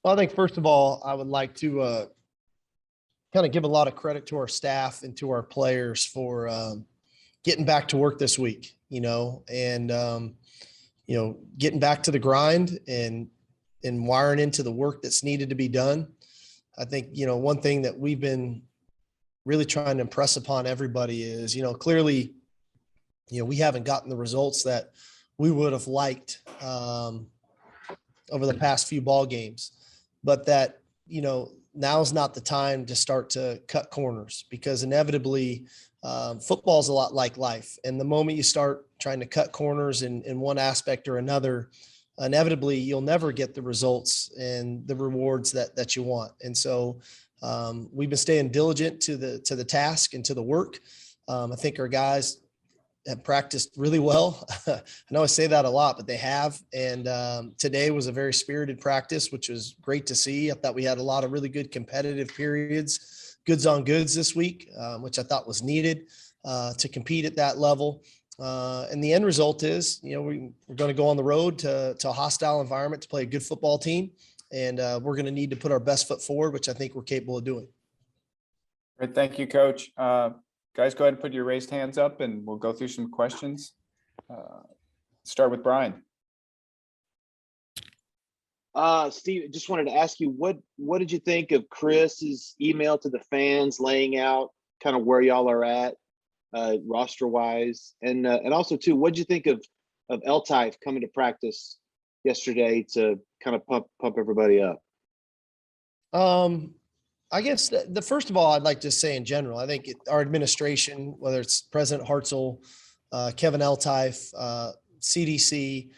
Well, I think first of all, I would like to kind of give a lot of credit to our staff and to our players for getting back to work this week, and getting back to the grind and wiring into the work that's needed to be done. I think, one thing that we've been really trying to impress upon everybody is, clearly, we haven't gotten the results that we would have liked over the past few ball games, but that, now's not the time to start to cut corners, because inevitably football is a lot like life. And the moment you start trying to cut corners in one aspect or another, inevitably you'll never get the results and the rewards that you want. And so we've been staying diligent to the task and to the work. I think our guys have practiced really well. I know I say that a lot, but they have. And today was a very spirited practice, which was great to see. I thought we had a lot of really good competitive periods, goods on goods this week, which I thought was needed to compete at that level. And the end result is, we're going to go on the road to a hostile environment to play a good football team. And we're going to need to put our best foot forward, which I think we're capable of doing. Great. Thank you, Coach. Guys, go ahead and put your raised hands up and we'll go through some questions. Start with Brian. Steve, just wanted to ask you, what did you think of Chris's email to the fans laying out kind of where y'all are at roster wise? And also too, what did you think of L-Type coming to practice yesterday to kind of pump everybody up? I guess the first of all, I'd like to say in general, I think our administration, whether it's President Hartzell, Kevin L-Type, CDC,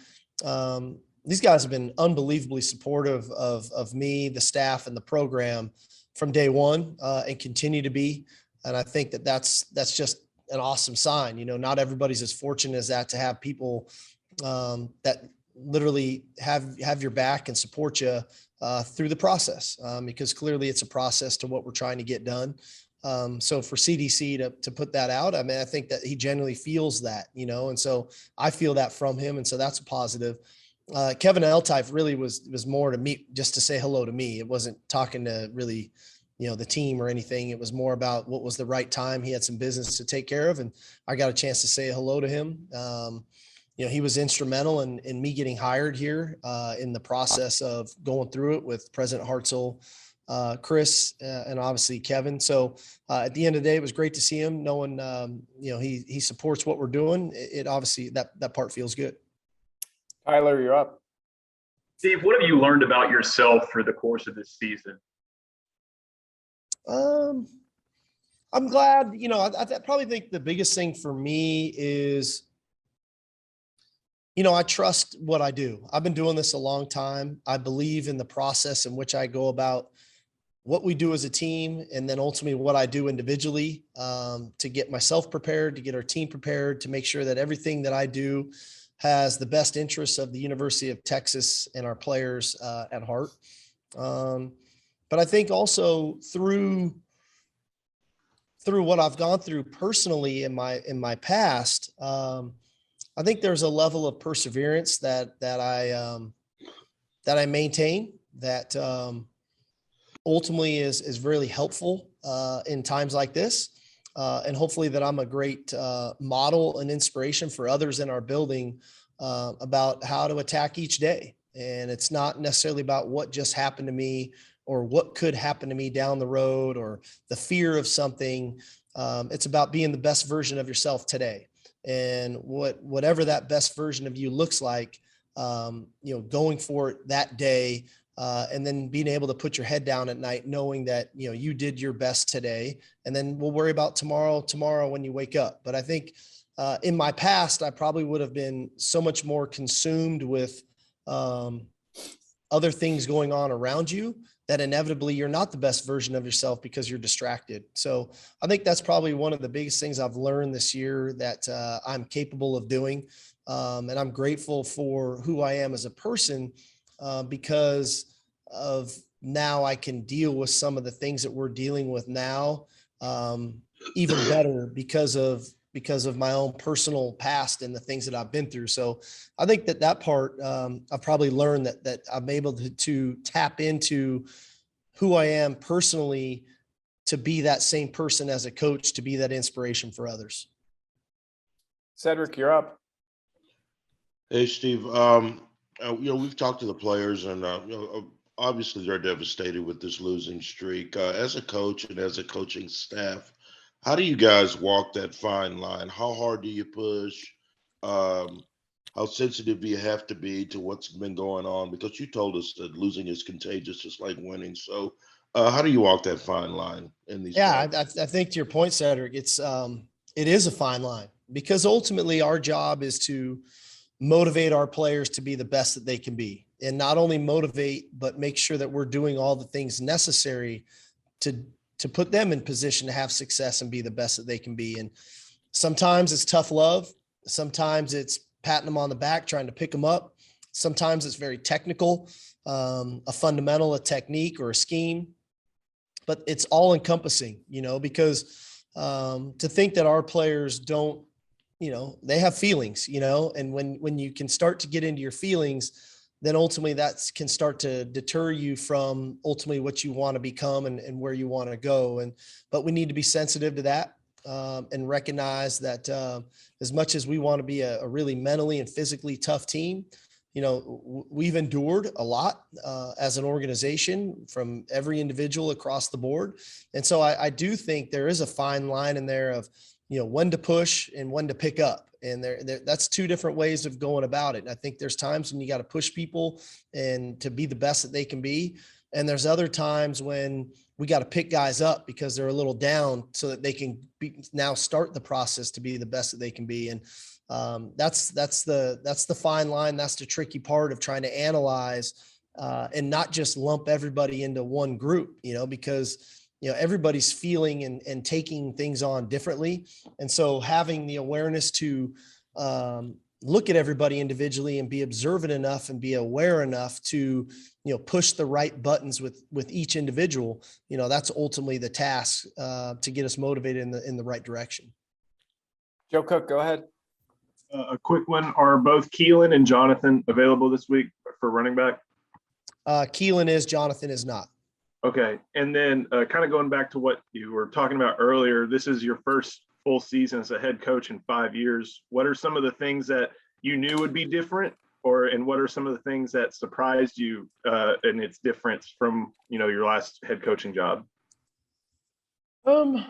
these guys have been unbelievably supportive of me, the staff, and the program from day one, and continue to be. And I think that's just an awesome sign. Not everybody's as fortunate as that to have people that literally have your back and support you through the process, because clearly it's a process to what we're trying to get done. So for CDC to put that out, I mean, I think that he genuinely feels that, and so I feel that from him. And so that's a positive. Kevin L-Type really was more to me, just to say hello to me. It wasn't talking to really, the team or anything. It was more about what was the right time. He had some business to take care of, and I got a chance to say hello to him. He was instrumental in me getting hired here in the process of going through it with President Hartzell, Chris, and obviously Kevin. So at the end of the day, it was great to see him, knowing, he supports what we're doing. It obviously, that part feels good. Tyler, you're up. Steve, what have you learned about yourself through the course of this season? I'm glad, I probably think the biggest thing for me is, I trust what I do. I've been doing this a long time. I believe in the process in which I go about what we do as a team, and then ultimately what I do individually to get myself prepared, to get our team prepared, to make sure that everything that I do has the best interests of the University of Texas and our players at heart. But I think also through what I've gone through personally in my past, I think there's a level of perseverance that I maintain that ultimately is really helpful in times like this. And hopefully that I'm a great model and inspiration for others in our building about how to attack each day. And it's not necessarily about what just happened to me or what could happen to me down the road or the fear of something. It's about being the best version of yourself today. And whatever that best version of you looks like, going for it that day, and then being able to put your head down at night, knowing that, you did your best today, and then we'll worry about tomorrow when you wake up. But I think in my past, I probably would have been so much more consumed with other things going on around you that inevitably you're not the best version of yourself because you're distracted. So I think that's probably one of the biggest things I've learned this year that I'm capable of doing. And I'm grateful for who I am as a person because of now I can deal with some of the things that we're dealing with now even better because of because of my own personal past and the things that I've been through. So I think that part, I've probably learned that I'm able to tap into who I am personally to be that same person as a coach, to be that inspiration for others. Cedric, you're up. Hey, Steve. We've talked to the players, and obviously they're devastated with this losing streak. As a coach and as a coaching staff, how do you guys walk that fine line? How hard do you push? How sensitive do you have to be to what's been going on? Because you told us that losing is contagious, just like winning. So, how do you walk that fine line in these? Yeah, times? I think to your point, Cedric, it is a fine line, because ultimately our job is to motivate our players to be the best that they can be, and not only motivate, but make sure that we're doing all the things necessary to put them in position to have success and be the best that they can be. And sometimes it's tough love. Sometimes it's patting them on the back, trying to pick them up. Sometimes it's very technical, a fundamental, a technique, or a scheme, but it's all encompassing, because to think that our players don't, they have feelings, and when you can start to get into your feelings, then ultimately that can start to deter you from ultimately what you want to become and where you want to go. But we need to be sensitive to that, and recognize that as much as we want to be a really mentally and physically tough team, we've endured a lot as an organization from every individual across the board. And so I do think there is a fine line in there of, when to push and when to pick up. And that's two different ways of going about it. And I think there's times when you got to push people and to be the best that they can be. And there's other times when we got to pick guys up because they're a little down so that they can now start the process to be the best that they can be. And that's the fine line. That's the tricky part of trying to analyze and not just lump everybody into one group, because everybody's feeling and taking things on differently. And so having the awareness to look at everybody individually and be observant enough and be aware enough to, push the right buttons with each individual, that's ultimately the task to get us motivated in the right direction. Joe Cook, go ahead. A quick one. Are both Keelan and Jonathan available this week for running back? Keelan is, Jonathan is not. Okay. And then kind of going back to what you were talking about earlier, this is your first full season as a head coach in 5 years. What are some of the things that you knew would be different, and what are some of the things that surprised you in its difference from, your last head coaching job? I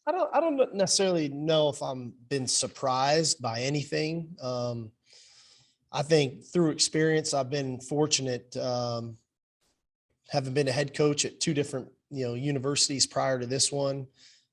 don't necessarily know if I'm been surprised by anything. I think through experience, I've been fortunate, having been a head coach at two different, universities prior to this one.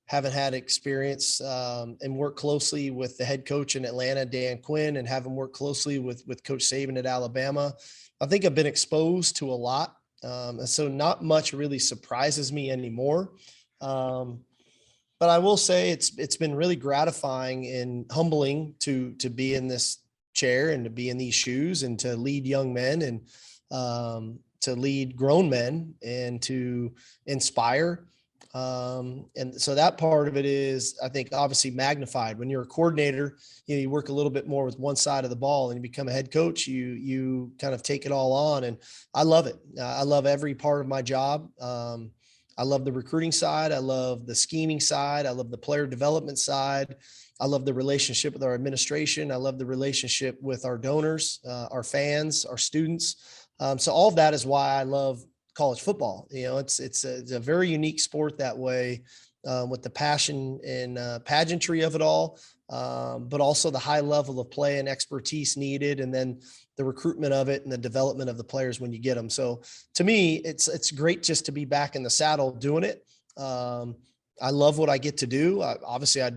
Haven't had experience and worked closely with the head coach in Atlanta, Dan Quinn, and having worked closely with Coach Saban at Alabama. I think I've been exposed to a lot. And so not much really surprises me anymore. But I will say it's been really gratifying and humbling to be in this chair and to be in these shoes and to lead young men and to lead grown men and to inspire. And so that part of it is, I think, obviously magnified. When you're a coordinator, you work a little bit more with one side of the ball, and you become a head coach, you kind of take it all on. And I love it. I love every part of my job. I love the recruiting side. I love the scheming side. I love the player development side. I love the relationship with our administration. I love the relationship with our donors, our fans, our students. So all of that is why I love college football. It's a very unique sport that way, with the passion and pageantry of it all, but also the high level of play and expertise needed, and then the recruitment of it and the development of the players when you get them. So to me, it's great just to be back in the saddle doing it. I love what I get to do. Obviously, I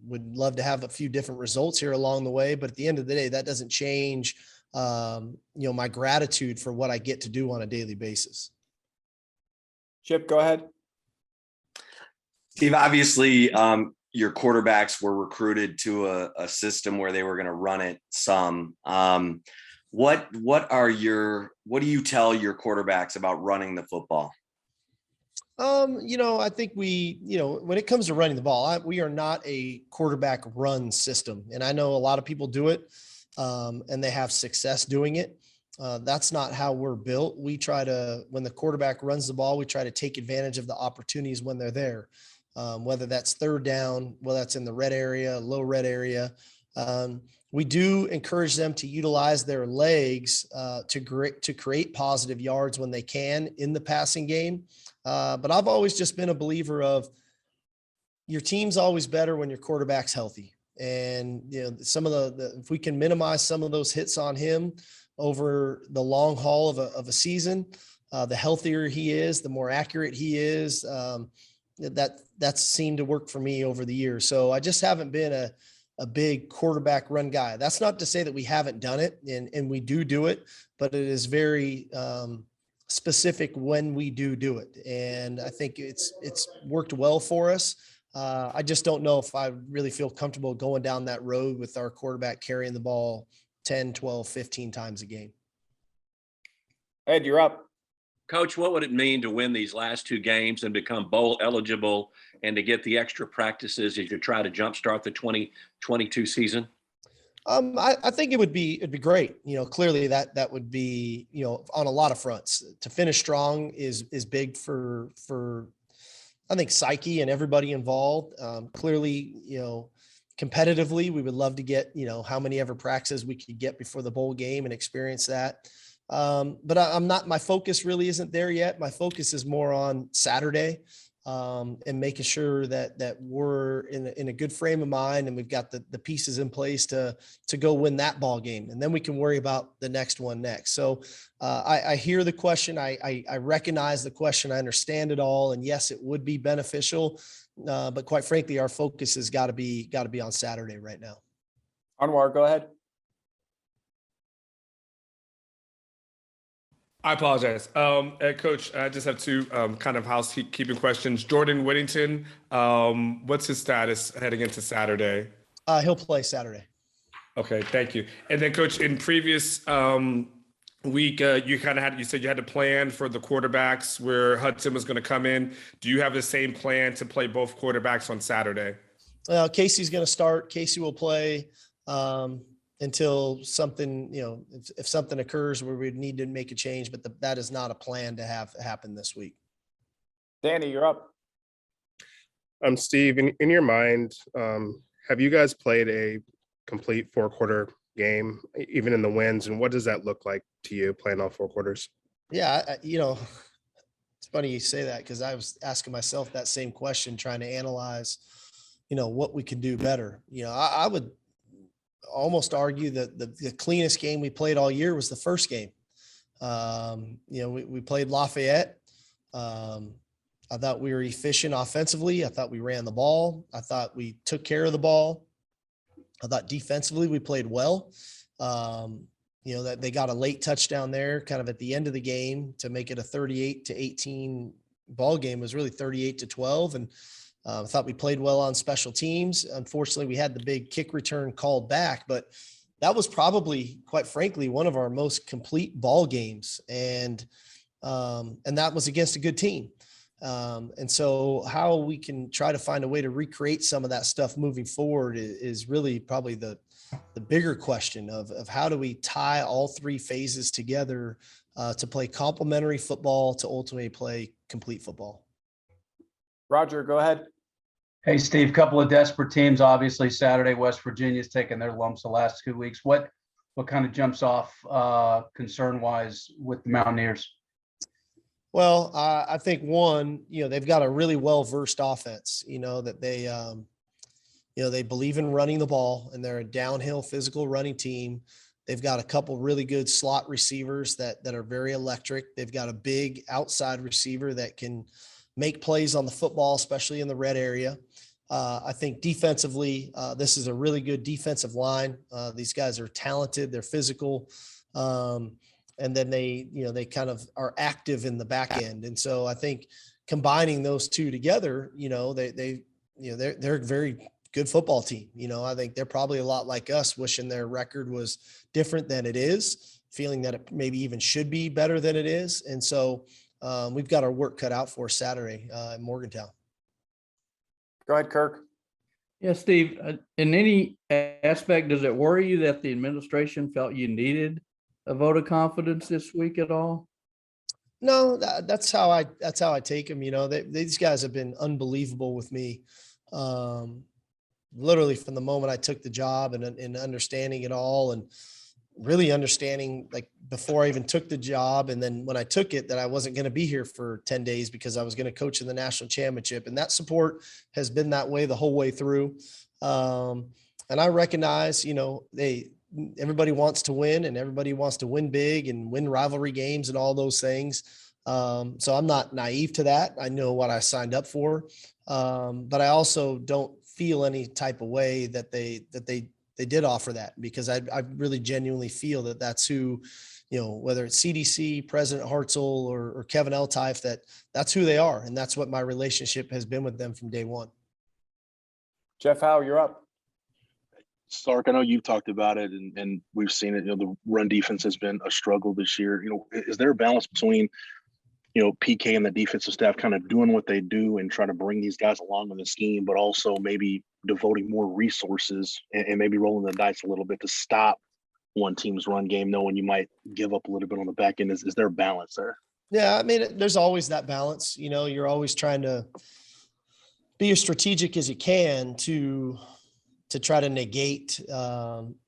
would love to have a few different results here along the way, but at the end of the day, that doesn't change my gratitude for what I get to do on a daily basis. Chip, go ahead. Steve, obviously, your quarterbacks were recruited to a system where they were going to run it some. What do you tell your quarterbacks about running the football? I think when it comes to running the ball, we are not a quarterback run system. And I know a lot of people do it, and they have success doing it. That's not how we're built. When the quarterback runs the ball, we try to take advantage of the opportunities when they're there. Whether that's third down, whether that's in the red area, low red area. We do encourage them to utilize their legs to create positive yards when they can in the passing game. But I've always just been a believer of your team's always better when your quarterback's healthy. And, some of if we can minimize some of those hits on him over the long haul of a season, the healthier he is, the more accurate he is. That's seemed to work for me over the years. So I just haven't been a big quarterback run guy. That's not to say that we haven't done it, and we do it, but it is very specific when we do it. And I think it's worked well for us. I just don't know if I really feel comfortable going down that road with our quarterback carrying the ball 10, 12, 15 times a game. Ed, you're up. Coach, what would it mean to win these last two games and become bowl eligible and to get the extra practices as you try to jumpstart the 2022 season? I think it'd be great. Clearly that would be, on a lot of fronts. To finish strong is big for I think psyche and everybody involved. Clearly, competitively, we would love to get, how many ever practices we could get before the bowl game and experience that. But my focus really isn't there yet. My focus is more on Saturday, and making sure that we're in a good frame of mind and we've got the pieces in place to go win that ball game. And then we can worry about the next one next. So I hear the question. I recognize the question. I understand it all. And yes, it would be beneficial. But quite frankly, our focus has got to be on Saturday right now. Anwar, go ahead. I apologize. Coach, I just have two kind of housekeeping questions. Jordan Whittington, what's his status heading into Saturday? He'll play Saturday. Okay, thank you. And then, Coach, in previous week, you said you had a plan for the quarterbacks where Hudson was going to come in. Do you have the same plan to play both quarterbacks on Saturday? Casey's going to start. Casey will play until something, if something occurs where we need to make a change, but that is not a plan to have happen this week. Danny, you're up. Steve, in your mind, have you guys played a complete 4-quarter game, even in the wins? And what does that look like to you, playing all 4 quarters? Yeah, it's funny you say that, because I was asking myself that same question, trying to analyze, what we could do better. I would almost argue that the cleanest game we played all year was the first game. We played Lafayette. I thought we were efficient offensively. I thought we ran the ball. I thought we took care of the ball. I thought defensively we played well. That they got a late touchdown there kind of at the end of the game to make it a 38-18 ball game. It was really 38-12. And I thought we played well on special teams. Unfortunately, we had the big kick return called back, but that was probably, quite frankly, one of our most complete ball games. And that was against a good team. And so how we can try to find a way to recreate some of that stuff moving forward is really probably the bigger question of how do we tie all 3 phases together to play complementary football to ultimately play complete football. Roger, go ahead. Hey, Steve, couple of desperate teams. Obviously, Saturday, West Virginia's taken their lumps the last 2 weeks. What kind of jumps off concern-wise with the Mountaineers? Well, I think one, they've got a really well-versed offense, that they believe in running the ball, and they're a downhill physical running team. They've got a couple really good slot receivers that are very electric. They've got a big outside receiver that can make plays on the football, especially in the red area. I think defensively, this is a really good defensive line. These guys are talented. They're physical. And then they kind of are active in the back end. And so I think combining those two together, they're a very good football team. I think they're probably a lot like us, wishing their record was different than it is, feeling that it maybe even should be better than it is. And so we've got our work cut out for Saturday in Morgantown. Go ahead, Kirk. Yeah, Steve, in any aspect, does it worry you that the administration felt you needed a vote of confidence this week at all? No, that's how I take them. You know, these guys have been unbelievable with me. Literally from the moment I took the job and understanding it all, and really understanding, like, before I even took the job. And then when I took it, that I wasn't going to be here for 10 days because I was going to coach in the national championship. And that support has been that way the whole way through. And I recognize, you know, everybody wants to win, and everybody wants to win big and win rivalry games and all those things. So I'm not naive to that. I know what I signed up for. But I also don't feel any type of way that they did offer that, because I really genuinely feel that that's who, you know, whether it's CDC, President Hartzell, or Kevin Eltife, that's who they are. And that's what my relationship has been with them from day one. Jeff Howe, you're up. Sark, I know you've talked about it, and we've seen it. You know, the run defense has been a struggle this year. You know, is there a balance between, you know, PK and the defensive staff kind of doing what they do and trying to bring these guys along in the scheme, but also maybe devoting more resources and maybe rolling the dice a little bit to stop one team's run game, knowing you might give up a little bit on the back end? Is there a balance there? Yeah, I mean, there's always that balance. You know, you're always trying to be as strategic as you can to try to negate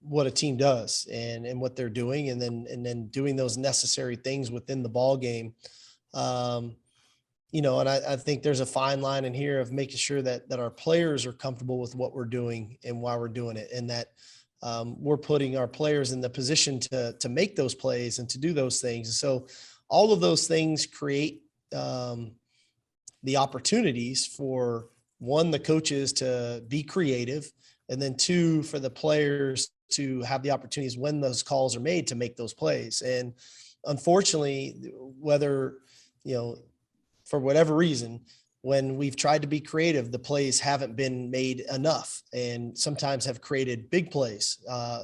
what a team does and what they're doing, and then doing those necessary things within the ball game. You know, and I think there's a fine line in here of making sure that our players are comfortable with what we're doing and why we're doing it, and that we're putting our players in the position to make those plays and to do those things. So all of those things create the opportunities for, one, the coaches to be creative, and then two, for the players to have the opportunities when those calls are made to make those plays. And unfortunately, whether, you know, for whatever reason, when we've tried to be creative, the plays haven't been made enough, and sometimes have created big plays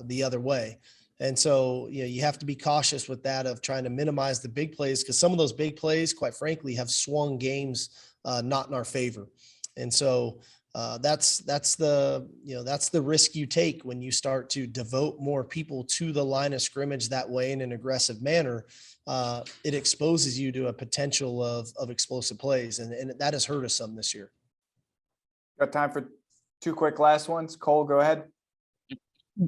the other way. And so, you know, you have to be cautious with that, of trying to minimize the big plays, because some of those big plays, quite frankly, have swung games not in our favor. And so that's the risk you take when you start to devote more people to the line of scrimmage that way in an aggressive manner. It exposes you to a potential of explosive plays, and that has hurt us some this year. Got time for two quick last ones. Cole, go ahead.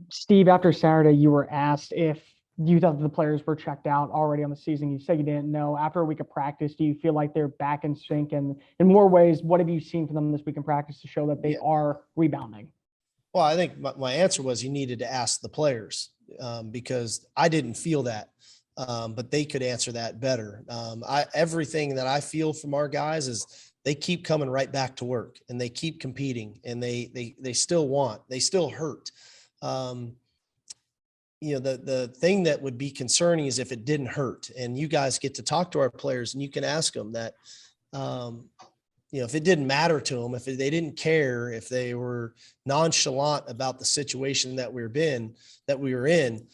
Steve, after Saturday, you were asked if you thought the players were checked out already on the season. You said you didn't know. After a week of practice, do you feel like they're back in sync? And in more ways, what have you seen from them this week in practice to show that they are rebounding? Well, I think my answer was you needed to ask the players, because I didn't feel that, but they could answer that better. Everything that I feel from our guys is they keep coming right back to work, and they keep competing, and they still hurt. You know, the thing that would be concerning is if it didn't hurt, and you guys get to talk to our players and you can ask them that, you know, if it didn't matter to them, if they didn't care, if they were nonchalant about the situation that we were in,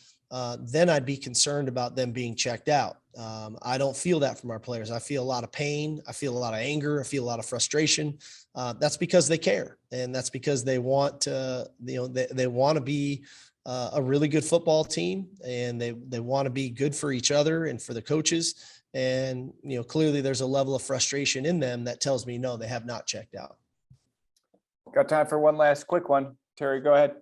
then I'd be concerned about them being checked out. I don't feel that from our players. I feel a lot of pain. I feel a lot of anger. I feel a lot of frustration. That's because they care, and that's because they want to, you know, they want to be a really good football team, and they want to be good for each other and for the coaches. And, you know, clearly there's a level of frustration in them that tells me, no, they have not checked out. Got time for one last quick one. Terry, go ahead.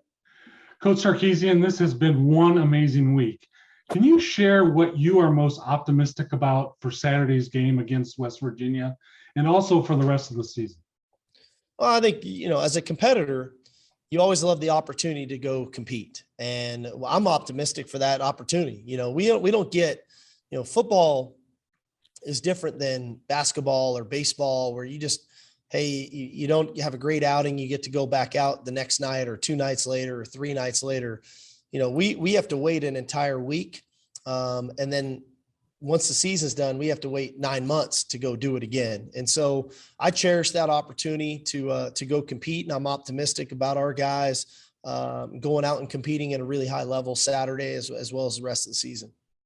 Coach Sarkisian, this has been one amazing week. Can you share what you are most optimistic about for Saturday's game against West Virginia, and also for the rest of the season? Well, I think, you know, as a competitor, you always love the opportunity to go compete. And I'm optimistic for that opportunity. You know, we don't get, you know, football is different than basketball or baseball, where you just, hey, you don't have a great outing, you get to go back out the next night or 2 nights later or 3 nights later. You know, we have to wait an entire week. And then once the season's done, we have to wait 9 months to go do it again. And so I cherish that opportunity to go compete. And I'm optimistic about our guys going out and competing at a really high level Saturday as well as the rest of the season.